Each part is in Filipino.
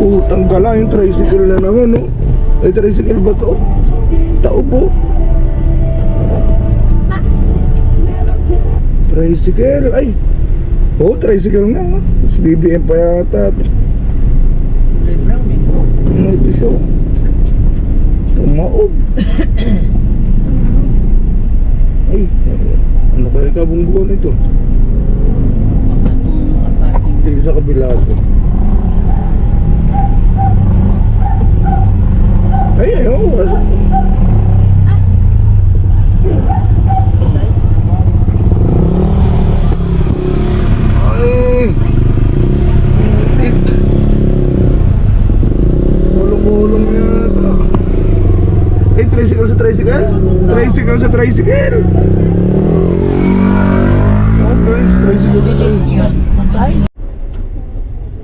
Tanggal yung tricycle na naman, no? Ay, tricycle ba to? Tao po. Tricycle, ay. Oh, tricycle nga. Mas BBM pa yata. Ano ito siya? Tumaob. Ay, ano kaya kabungguan ito? Dito sa kabila ito. Ay, ayaw. Ay. Gulong-gulong yata. Eh, tricycle sa tricycle? Tricycle sa tricycle. Oh, tricycle sa tricycle.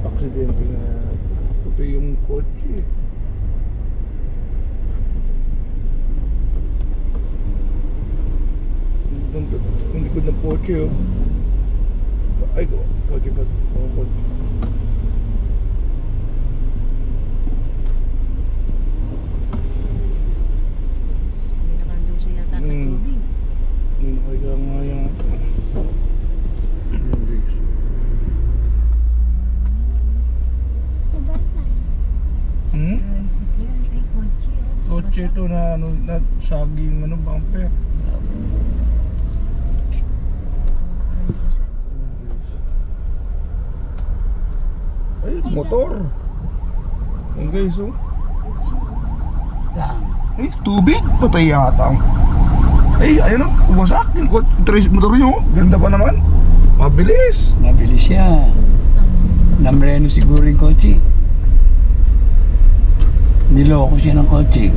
Aksidente na. Ito yung kotse. Ang likod ng kotse, oh. Ay, kotse ba? Oo, kotse. Nakandong siya yata sa tubig. Nakaya nga yata. Hmm? Ay, kotse. Kotse ito na ano, na saging ano, bumper. Ay, motor. Ayun guys, oh. Ay, tubig. Patay yata. Ay, ayun oh, wasak yung motor nyo. Ganda pa naman. Mabilis. Mabilis siya. Namreno siguro yung kotse. Niloko siya ng kotse.